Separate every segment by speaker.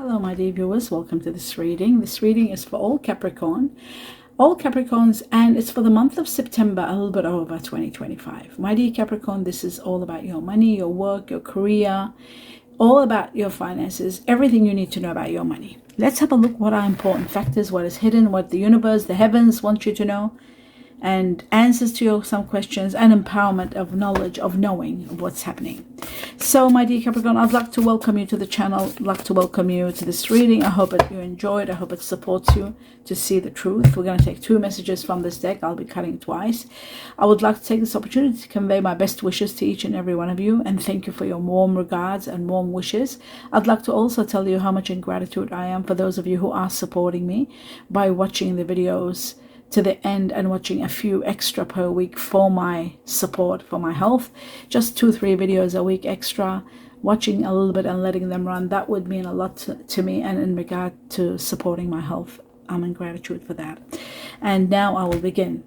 Speaker 1: Hello my dear viewers, welcome to this reading. This reading is for all Capricorns, and it's for the month of September, a little bit over 2025. My dear Capricorn, this is all about your money, your work, your career, all about your finances, everything you need to know about your money. Let's have a look what are important factors, what is hidden, what the universe, the heavens want you to know, and answers to some questions, and empowerment of knowledge, of knowing of what's happening. So my dear Capricorn, I'd like to welcome you to the channel. I'd like to welcome you to this reading. I hope that you enjoyed. I hope it supports you to see the truth. We're going to take two messages from this deck. I'll be cutting twice. I would like to take this opportunity to convey my best wishes to each and every one of you, and thank you for your warm regards and warm wishes. I'd like to also tell you how much in gratitude I am for those of you who are supporting me by watching the videos to the end and watching a few extra per week for my support, for my health. Just 2-3 videos a week extra, watching a little bit and letting them run. That would mean a lot to me, and in regard to supporting my health, I'm in gratitude for that. And now I will begin.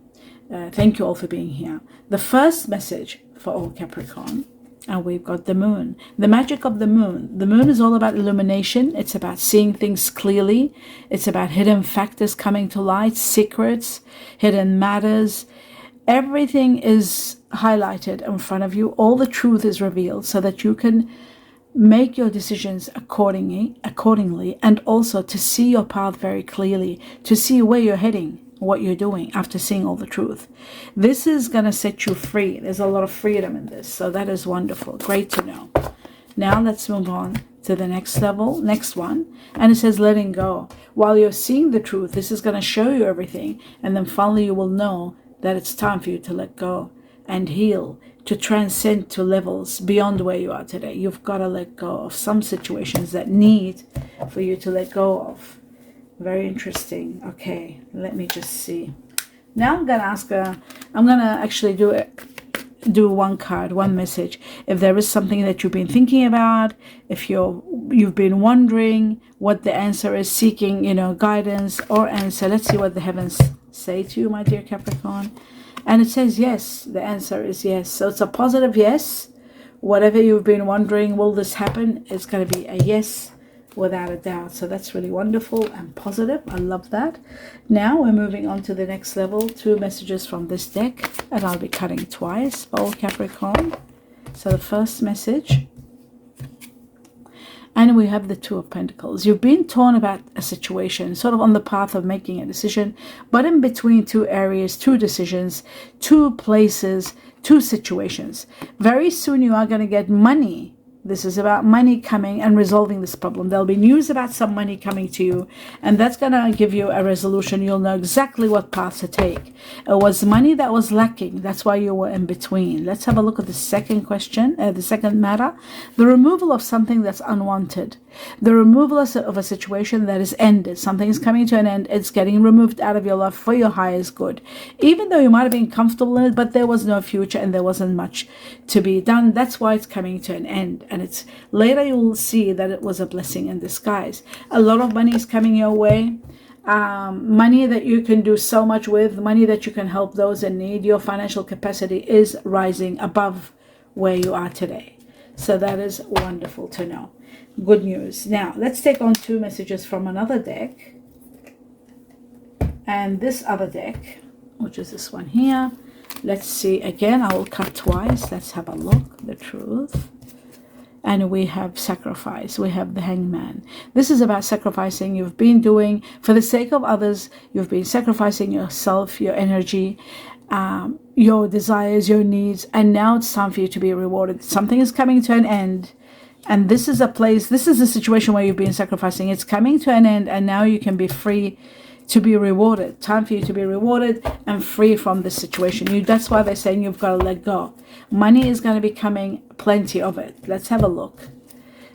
Speaker 1: Thank you all for being here. The first message for all Capricorn, and we've got the moon. The magic of the moon. The moon is all about illumination. It's about seeing things clearly. It's about hidden factors coming to light, secrets, hidden matters. Everything is highlighted in front of you. All the truth is revealed so that you can make your decisions accordingly, and also to see your path very clearly, to see where you're heading, what you're doing after seeing all the truth. This is going to set you free. There's a lot of freedom in this, so that is wonderful. Great to know. Now let's move on to the next level, next one, and it says letting go. While you're seeing the truth, this is going to show you everything, and then finally you will know that it's time for you to let go and heal, to transcend to levels beyond where you are today. You've got to let go of some situations that need for you to let go of. Very interesting. Okay, let me just see. Now I'm gonna actually do one card, one message. If there is something that you've been thinking about, if you've been wondering what the answer is, seeking guidance or answer, let's see what the heavens say to you, my dear Capricorn. And it says yes. The answer is yes. So it's a positive yes. Whatever you've been wondering, will this happen? It's going to be a yes, without a doubt. So that's really wonderful and positive. I love that. Now we're moving on to the next level. Two messages from this deck, and I'll be cutting twice for all Capricorn. So the first message, and we have the Two of Pentacles. You've been torn about a situation, sort of on the path of making a decision, but in between two areas, two decisions, two places, two situations. Very soon you are going to get money. This is about money coming and resolving this problem. There'll be news about some money coming to you, and that's going to give you a resolution. You'll know exactly what path to take. It was money that was lacking. That's why you were in between. Let's have a look at the second question, the second matter. The removal of something that's unwanted. The removal of a situation that is ended. Something is coming to an end. It's getting removed out of your life for your highest good. Even though you might have been comfortable in it, but there was no future and there wasn't much to be done. That's why it's coming to an end. And it's later you will see that it was a blessing in disguise. A lot of money is coming your way. Money that you can do so much with, money that you can help those in need. Your financial capacity is rising above where you are today. So that is wonderful to know. Good news. Now let's take on two messages from another deck. And this other deck, which is this one here. Let's see again. I will cut twice. Let's have a look. The truth. And we have sacrifice. We have the Hangman. This is about sacrificing. You've been doing for the sake of others. You've been sacrificing yourself, your energy, your desires, your needs. And now it's time for you to be rewarded. Something is coming to an end. And this is a place, this is a situation where you've been sacrificing. It's coming to an end, and now you can be free to be rewarded. Time for you to be rewarded and free from this situation. That's why they're saying you've got to let go. Money is going to be coming, plenty of it. Let's have a look.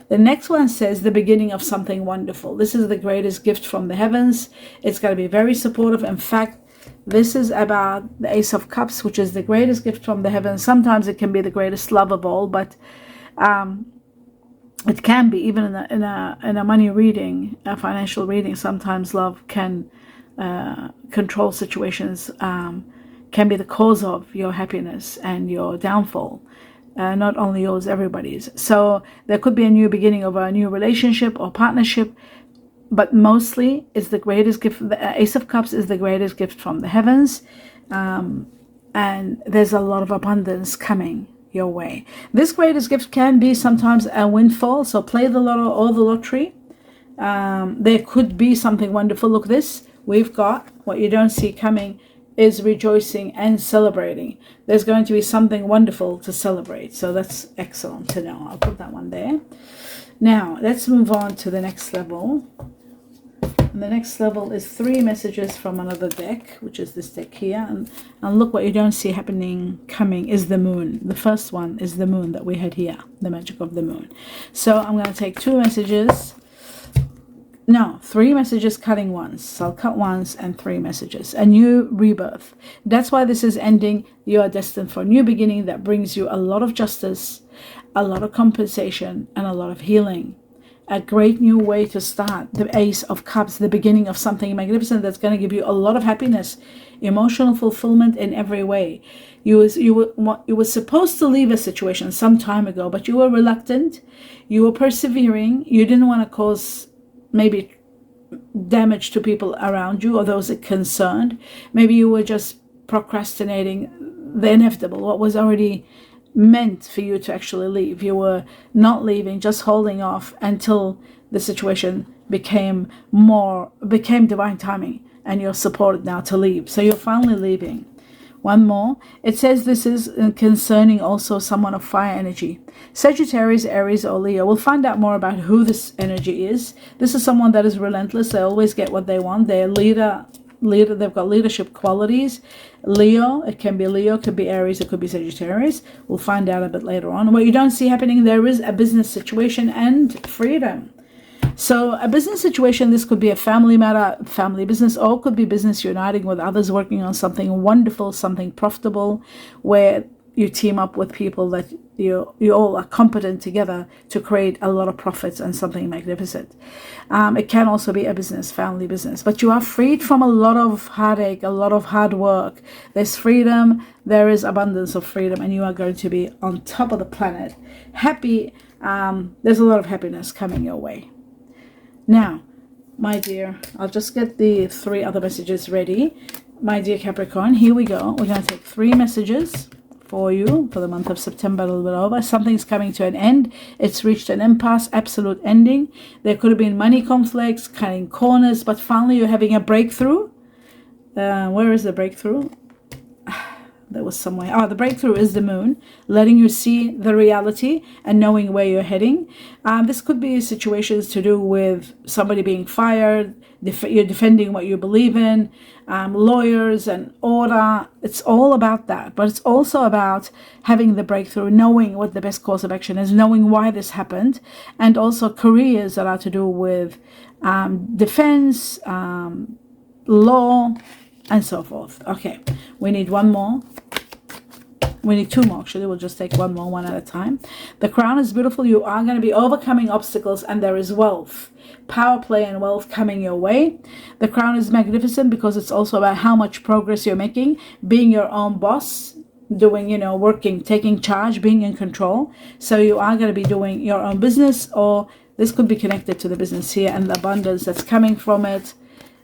Speaker 1: The next one says the beginning of something wonderful. This is the greatest gift from the heavens. It's going to be very supportive. In fact, this is about the Ace of Cups, which is the greatest gift from the heavens. Sometimes it can be the greatest love of all, but it can be even in a money reading, a financial reading. Sometimes love can control situations, can be the cause of your happiness and your downfall. not only yours, everybody's. So there could be a new beginning of a new relationship or partnership, but mostly it's the greatest gift. The Ace of Cups is the greatest gift from the heavens, and there's a lot of abundance coming your way. This greatest gift can be sometimes a windfall, so play the lotto or the lottery. There could be something wonderful. Look, this we've got what you don't see coming is rejoicing and celebrating. There's going to be something wonderful to celebrate, so that's excellent to know. I'll put that one there. Now let's move on to the next level. And the next level is 3 messages from another deck, which is this deck here. And look, what you don't see happening coming is the moon. The first one is the moon that we had here, the magic of the moon. So I'm going to take 2 messages. No, 3 messages, cutting once. So I'll cut once and 3 messages. A new rebirth. That's why this is ending. You are destined for a new beginning that brings you a lot of justice, a lot of compensation, and a lot of healing. A great new way to start. The Ace of Cups, the beginning of something magnificent that's going to give you a lot of happiness, emotional fulfillment in every way. You were supposed to leave a situation some time ago, but you were reluctant. You were persevering. You didn't want to cause maybe damage to people around you or those concerned. Maybe you were just procrastinating the inevitable, what was already meant for you to actually leave. You were not leaving, just holding off until the situation became divine timing, and you're supported now to leave. So you're finally leaving. One more. It says this is concerning also someone of fire energy. Sagittarius, Aries, or Leo. We'll find out more about who this energy is. This is someone that is relentless. They always get what they want. They're leader. They've got leadership qualities. Leo, it can be Leo, it could be Aries, it could be Sagittarius. We'll find out a bit later on. What you don't see happening, there is a business situation and freedom. So a business situation, this could be a family matter, family business, or it could be business uniting with others, working on something wonderful, something profitable, where you team up with people that you all are competent together to create a lot of profits and something magnificent. It can also be a business, family business, but you are freed from a lot of heartache, a lot of hard work. There's freedom, there is abundance of freedom, and you are going to be on top of the planet, happy. There's a lot of happiness coming your way. Now, my dear, I'll just get the 3 other messages ready. My dear Capricorn, here we go. We're going to take 3 messages for you for the month of September, a little bit over. Something's coming to an end. It's reached an impasse, absolute ending. There could have been money conflicts, cutting corners, but finally you're having a breakthrough. Where is the breakthrough? There was somewhere. Oh, the breakthrough is the moon, letting you see the reality and knowing where you're heading. This could be situations to do with somebody being fired. You're defending what you believe in, lawyers and order. It's all about that. But it's also about having the breakthrough, knowing what the best course of action is, knowing why this happened, and also careers that are to do with defense, law, and so forth. Okay, we need 1 more. We need 2 more, actually. We'll just take 1 more, one at a time. The crown is beautiful. You are going to be overcoming obstacles, and there is wealth, power play, and wealth coming your way. The crown is magnificent because it's also about how much progress you're making, being your own boss, doing, working, taking charge, being in control. So you are going to be doing your own business, or this could be connected to the business here and the abundance that's coming from it.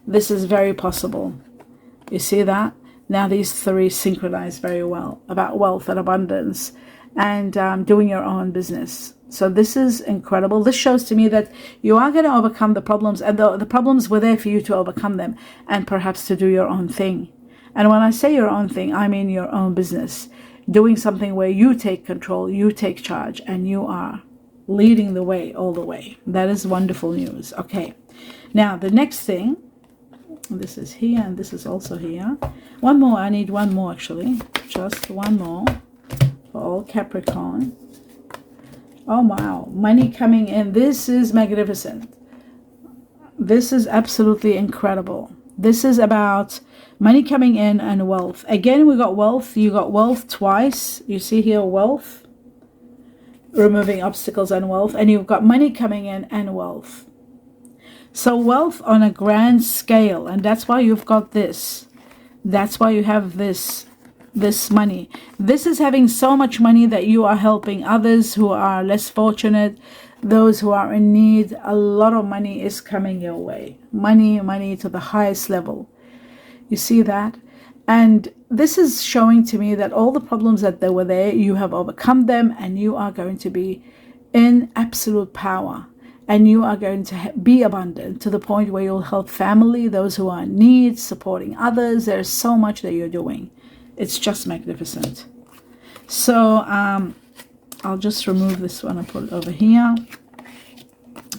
Speaker 1: This is very possible. You see that? Now these 3 synchronize very well about wealth and abundance and doing your own business. So this is incredible. This shows to me that you are going to overcome the problems, and the problems were there for you to overcome them and perhaps to do your own thing. And when I say your own thing, I mean your own business, doing something where you take control, you take charge, and you are leading the way all the way. That is wonderful news. Okay, now the next thing, this is here and this is also here. 1 more. I need 1 more, actually, just 1 more for all Capricorn. Oh wow, money coming in. This is magnificent. This is absolutely incredible. This is about money coming in and wealth. Again, we got wealth. You got wealth twice. You see here wealth, removing obstacles and wealth, and you've got money coming in and wealth. So wealth on a grand scale, and that's why you've got this. That's why you have this this money. This is having so much money that you are helping others who are less fortunate, those who are in need. A lot of money is coming your way. Money to the highest level. You see that? And this is showing to me that all the problems that they were there, you have overcome them, and you are going to be in absolute power. And you are going to be abundant to the point where you'll help family, those who are in need, supporting others. There's so much that you're doing. It's just magnificent. So I'll just remove this one and put it over here.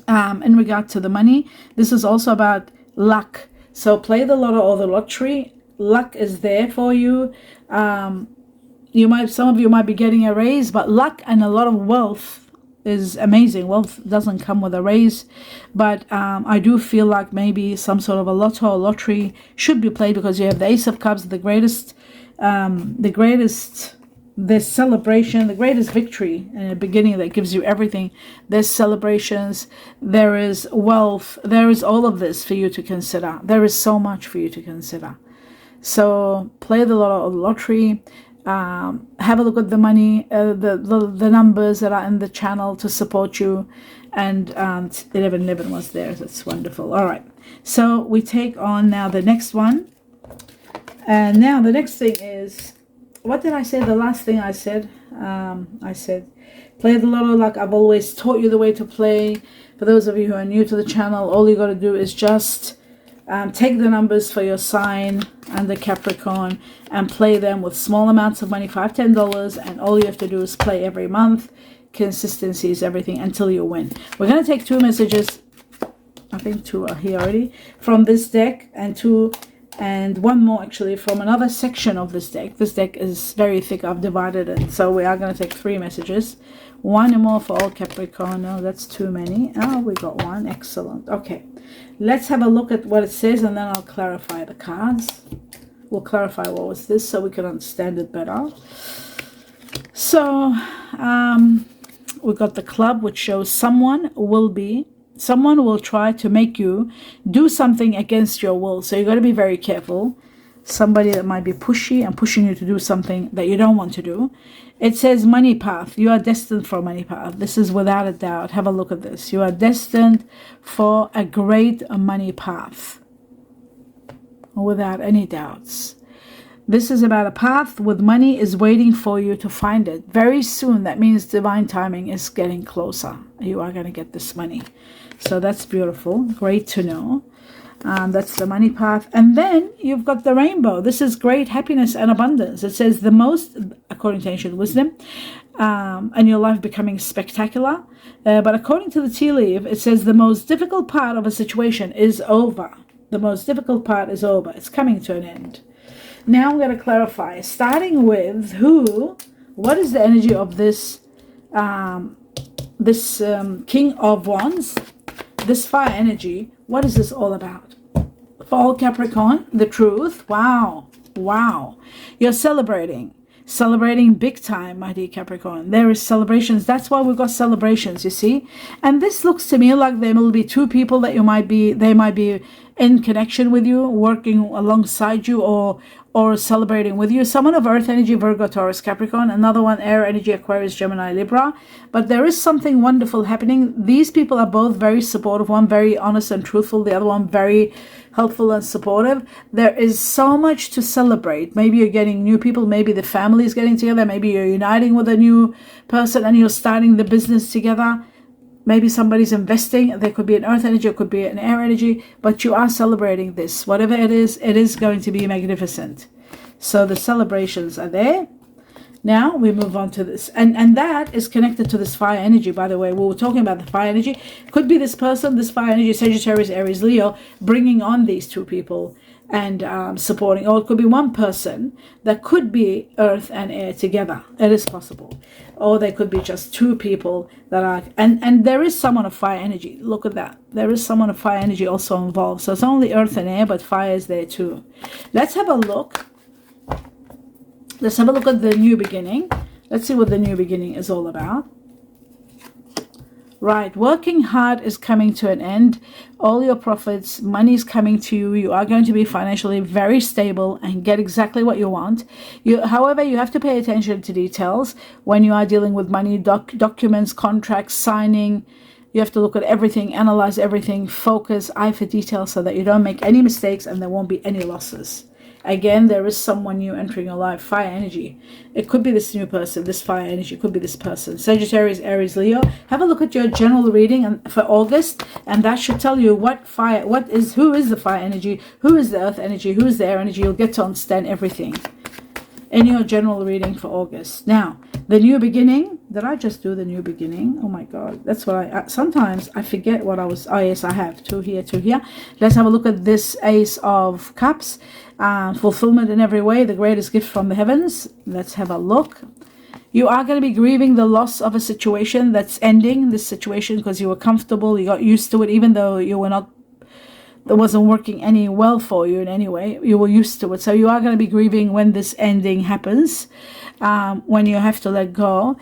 Speaker 1: In regard to the money, this is also about luck. So play the lotto or the lottery. Luck is there for you. Some of you might be getting a raise, but luck and a lot of wealth is amazing. Wealth doesn't come with a raise, but I do feel like maybe some sort of a lotto or lottery should be played, because you have the Ace of Cups, the greatest celebration, the greatest victory in the beginning that gives you everything. There's celebrations, there is wealth, there is all of this for you to consider. There is so much for you to consider. So play the lotto or the lottery. Have a look at the money, the numbers that are in the channel to support you. And 1111 was there. That's wonderful. All right. So we take on now the next one. And now the next thing is, what did I say? The last thing I said, play the lotto like I've always taught you the way to play. For those of you who are new to the channel, all you got to do is just take the numbers for your sign and the Capricorn and play them with small amounts of money, $5, $10, and all you have to do is play every month. Consistency is everything until you win. We're going to take 2 messages, I think 2 are here already, from this deck, and one more actually from another section of this deck. This deck is very thick. I've divided it, so we are going to take 3 messages. 1 more for all Capricorn. No, that's too many. Oh, we got 1. Excellent. Okay, let's have a look at what it says, and then I'll clarify the cards. We'll clarify what was this so we can understand it better. So we got the club, which shows someone will try to make you do something against your will. So you got to be very careful. Somebody that might be pushy and pushing you to do something that you don't want to do. It says money path. You are destined for a money path. This is without a doubt. Have a look at this. You are destined for a great money path, without any doubts. This is about a path with money is waiting for you to find it very soon. That means divine timing is getting closer. You are going to get this money. So that's beautiful. Great to know. That's the money path. And then you've got the rainbow. This is great happiness and abundance. It says the most, according to ancient wisdom, and your life becoming spectacular. But according to the tea leaf, it says the most difficult part of a situation is over. The most difficult part is over. It's coming to an end. Now I'm going to clarify, starting with what is the energy of this King of Wands, this fire energy. What is this all about? For all Capricorn, the truth. Wow. You're celebrating big time, my dear Capricorn. There is celebrations. That's why we've got celebrations, you see. And this looks to me like there will be 2 people that they might be in connection with you, working alongside you, or celebrating with you. Someone of earth energy, Virgo, Taurus, Capricorn. Another one, air energy, Aquarius, Gemini, Libra. But there is something wonderful happening. These people are both very supportive. One very honest and truthful. The other one very helpful and supportive. There is so much to celebrate. Maybe you're getting new people. Maybe the family is getting together. Maybe you're uniting with a new person and you're starting the business together. Maybe somebody's investing. There could be an earth energy, it could be an air energy, but you are celebrating this. Whatever it is going to be magnificent. So the celebrations are there. Now we move on to this. And that is connected to this fire energy, by the way. We were talking about the fire energy. Could be this person, this fire energy, Sagittarius, Aries, Leo, bringing on these 2 people and supporting. Or it could be one person that could be earth and air together. It is possible. Or there could be just 2 people that are, and there is someone of fire energy. Look at that. There is someone of fire energy also involved. So it's only earth and air, but fire is there too. Let's have a look. Let's have a look at the new beginning. Let's see what the new beginning is all about. Right, working hard is coming to an end. All your profits, money is coming to you. You are going to be financially very stable and get exactly what you want. However, you have to pay attention to details when you are dealing with money, documents, contracts, signing. You have to look at everything, analyze everything, focus, eye for detail so that you don't make any mistakes and there won't be any losses. Again, there is someone new entering your life. Fire energy. It could be this new person, this fire energy. It could be this person. Sagittarius, Aries, Leo. Have a look at your general reading for August, and that should tell you who is the fire energy, who is the earth energy, who is the air energy. You'll get to understand everything in your general reading for August. Now, the new beginning. Did I just do the new beginning? Oh my God. That's what sometimes I forget what I was. Oh yes, I have. Two here, two here. Let's have a look at this Ace of Cups. Fulfillment in every way, the greatest gift from the heavens. Let's have a look. You are going to be grieving the loss of a situation that's ending, this situation, because you were comfortable, you got used to it, even though it wasn't working any well for you in any way. You were used to it. So you are going to be grieving when this ending happens, when you have to let go.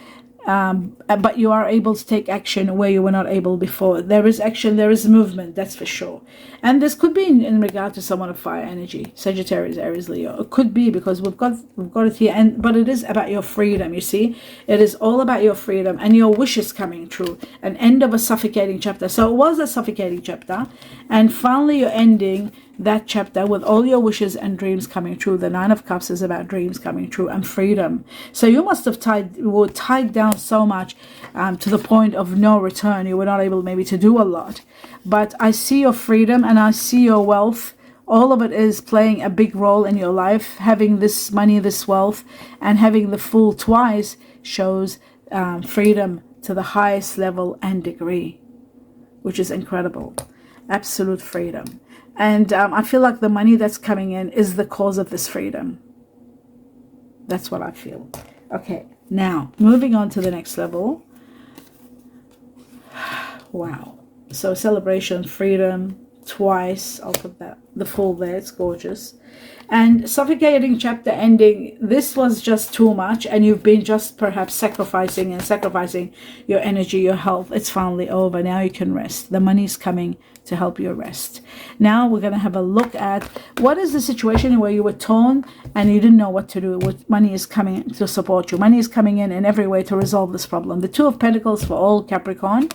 Speaker 1: But you are able to take action where you were not able before. There is action, there is movement, that's for sure. And this could be in regard to someone of fire energy, Sagittarius, Aries, Leo. It could be because we've got it here, but it is about your freedom. You see, it is all about your freedom and your wishes coming true. An end of a suffocating chapter. So it was a suffocating chapter, and finally you're ending that chapter with all your wishes and dreams coming true. The Nine of Cups is about dreams coming true and freedom. So you must have tied down so much to the point of no return. You were not able maybe to do a lot. But I see your freedom and I see your wealth. All of it is playing a big role in your life. Having this money, this wealth, and having the Fool twice shows freedom to the highest level and degree, which is incredible. Absolute freedom. And I feel like the money that's coming in is the cause of this freedom. That's what I feel. Okay, now moving on to the next level. Wow. So celebration, freedom, twice. I'll put the Fool there. It's gorgeous. And suffocating chapter ending. This was just too much, and you've been just perhaps sacrificing your energy, your health. It's finally over. Now you can rest. The money's coming to help you rest. Now we're going to have a look at what is the situation where you were torn and you didn't know what to do. What money is coming to support you. Money is coming in every way to resolve this problem. The Two of Pentacles for all Capricorn.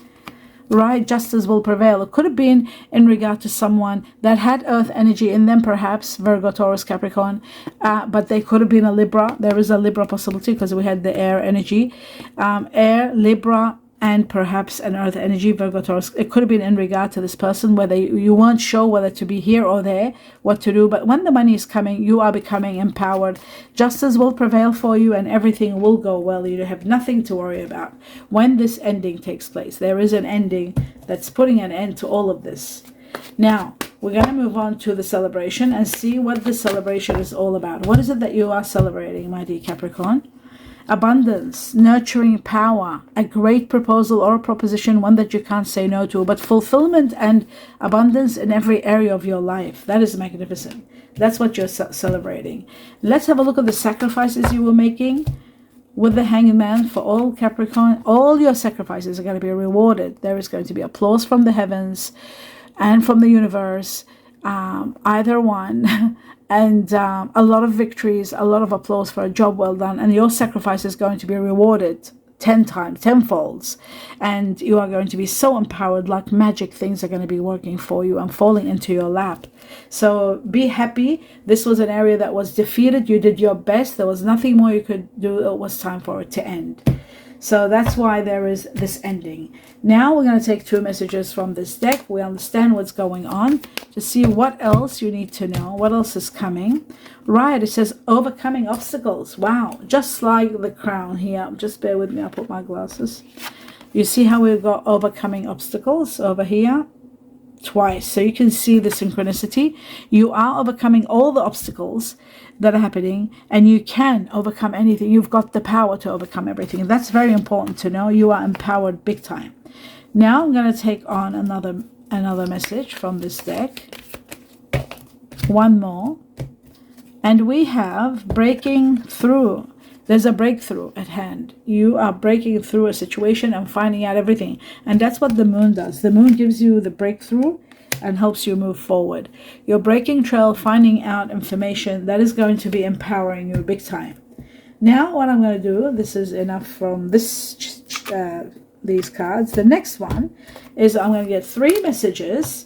Speaker 1: Right, justice will prevail. It could have been in regard to someone that had earth energy in them, perhaps Virgo, Taurus, Capricorn, but they could have been a Libra. There is a Libra possibility because we had the air energy, air, Libra, and perhaps an earth energy, Virgo, Taurus. It could have been in regard to this person, whether you weren't sure whether to be here or there, what to do. But when the money is coming, you are becoming empowered. Justice will prevail for you and everything will go well. You have nothing to worry about when this ending takes place. There is an ending that's putting an end to all of this. Now, we're going to move on to the celebration and see what the celebration is all about. What is it that you are celebrating, my dear Capricorn? Abundance, nurturing power, a great proposal or a proposition, one that you can't say no to, but fulfillment and abundance in every area of your life. That is magnificent. That's what you're celebrating. Let's have a look at the sacrifices you were making with the Hanged Man for all Capricorn. All your sacrifices are going to be rewarded. There is going to be applause from the heavens and from the universe, either one. And a lot of victories, a lot of applause for a job well done. And your sacrifice is going to be rewarded 10 times, tenfolds. And you are going to be so empowered, like magic. Things are going to be working for you and falling into your lap. So be happy. This was an area that was defeated. You did your best. There was nothing more you could do. It was time for it to end. So that's why there is this ending. Now we're going to take two messages from this deck. We understand what's going on to see what else you need to know. What else is coming? Right, it says overcoming obstacles. Wow, just like the crown here. Just bear with me, I'll put my glasses. You see how we've got overcoming obstacles over here? Twice. So you can see the synchronicity. You are overcoming all the obstacles that are happening, and you can overcome anything. You've got the power to overcome everything. That's very important to know. You are empowered big time. Now I'm going to take on another message from this deck. One more. And we have breaking through. There's a breakthrough at hand. You are breaking through a situation and finding out everything. And that's what the moon does. The moon gives you the breakthrough and helps you move forward. You're breaking trail, finding out information that is going to be empowering you big time. Now what I'm going to do, this is enough from these cards. The next one is I'm going to get 3 messages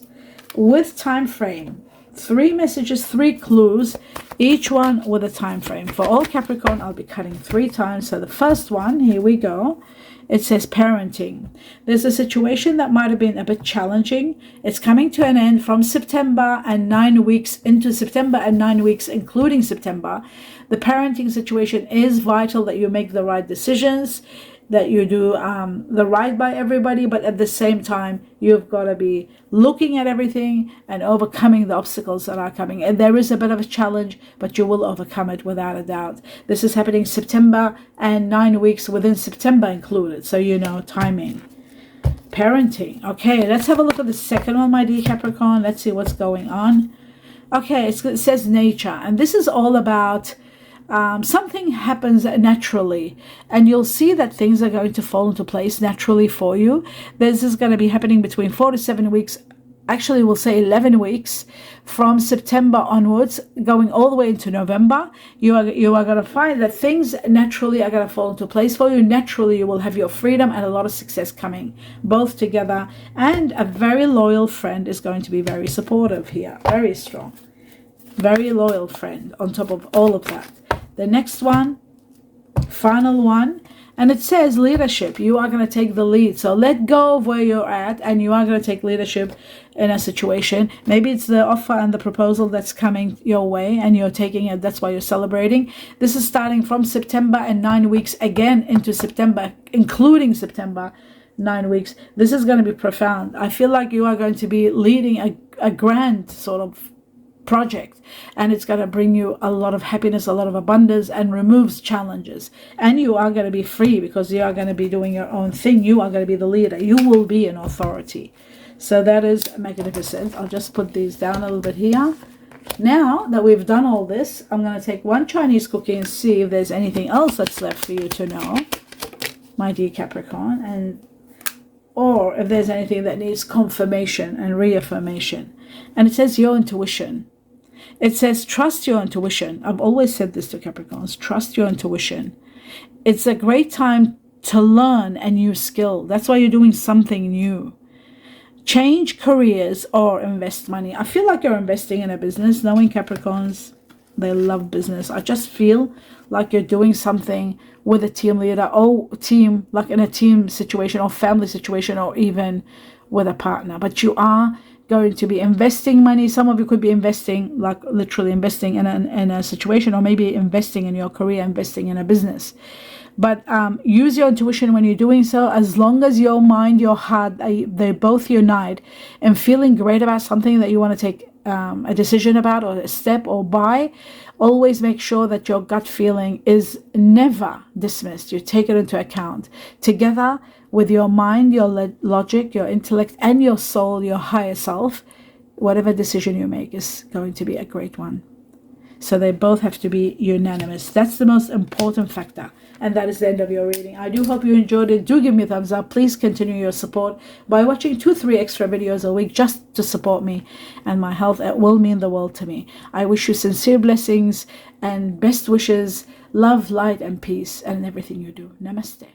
Speaker 1: with time frame. 3 messages, 3 clues, each one with a time frame. For all Capricorn, I'll be cutting 3 times. So the first one, here we go. It says parenting. There's a situation that might have been a bit challenging. It's coming to an end from September and 9 weeks into September and 9 weeks, including September. The parenting situation is vital that you make the right decisions, that you do the right by everybody, but at the same time, you've got to be looking at everything and overcoming the obstacles that are coming. And there is a bit of a challenge, but you will overcome it without a doubt. This is happening September and 9 weeks within September included. So, you know, timing. Parenting. Okay, let's have a look at the second one, my dear Capricorn. Let's see what's going on. Okay, it says nature. And this is all about something happens naturally, and you'll see that things are going to fall into place naturally for you. This is going to be happening between 4 to 7 weeks. Actually, we'll say 11 weeks from September onwards, going all the way into November. You are going to find that things naturally are going to fall into place for you. Naturally, you will have your freedom and a lot of success coming both together. And a very loyal friend is going to be very supportive here. Very strong. Very loyal friend on top of all of that. The next one, final one, and it says leadership. You are going to take the lead. So let go of where you're at, and you are going to take leadership in a situation. Maybe it's the offer and the proposal that's coming your way, and you're taking it. That's why you're celebrating. This is starting from September and 9 weeks again into September, including September, 9 weeks. This is going to be profound. I feel like you are going to be leading a grand sort of project, and it's going to bring you a lot of happiness, a lot of abundance, and removes challenges. And you are going to be free because you are going to be doing your own thing. You are going to be the leader. You will be an authority. So that is magnificent. I'll just put these down a little bit here. Now that we've done all this, I'm going to take one Chinese cookie and see if there's anything else that's left for you to know, my dear Capricorn, or if there's anything that needs confirmation and reaffirmation. And it says your intuition. It says trust your intuition. I've always said this to Capricorns, trust your intuition. It's a great time to learn a new skill. That's why you're doing something new. Change careers or invest money. I feel like you're investing in a business. Knowing Capricorns, they love business. I just feel like you're doing something with a team leader or team, like in a team situation or family situation, or even with a partner. But you are going to be investing money. Some of you could be investing, like literally investing in a situation, or maybe investing in your career, investing in a business. But use your intuition when you're doing so. As long as your mind, your heart, they both unite and feeling great about something that you want to take a decision about, or a step, or buy, always make sure that your gut feeling is never dismissed. You take it into account together with your mind, your logic, your intellect, and your soul, your higher self. Whatever decision you make is going to be a great one. So they both have to be unanimous. That's the most important factor. And that is the end of your reading. I do hope you enjoyed it. Do give me a thumbs up. Please continue your support by watching 2-3 extra videos a week just to support me and my health. It will mean the world to me. I wish you sincere blessings and best wishes, love, light, and peace, and everything you do. Namaste.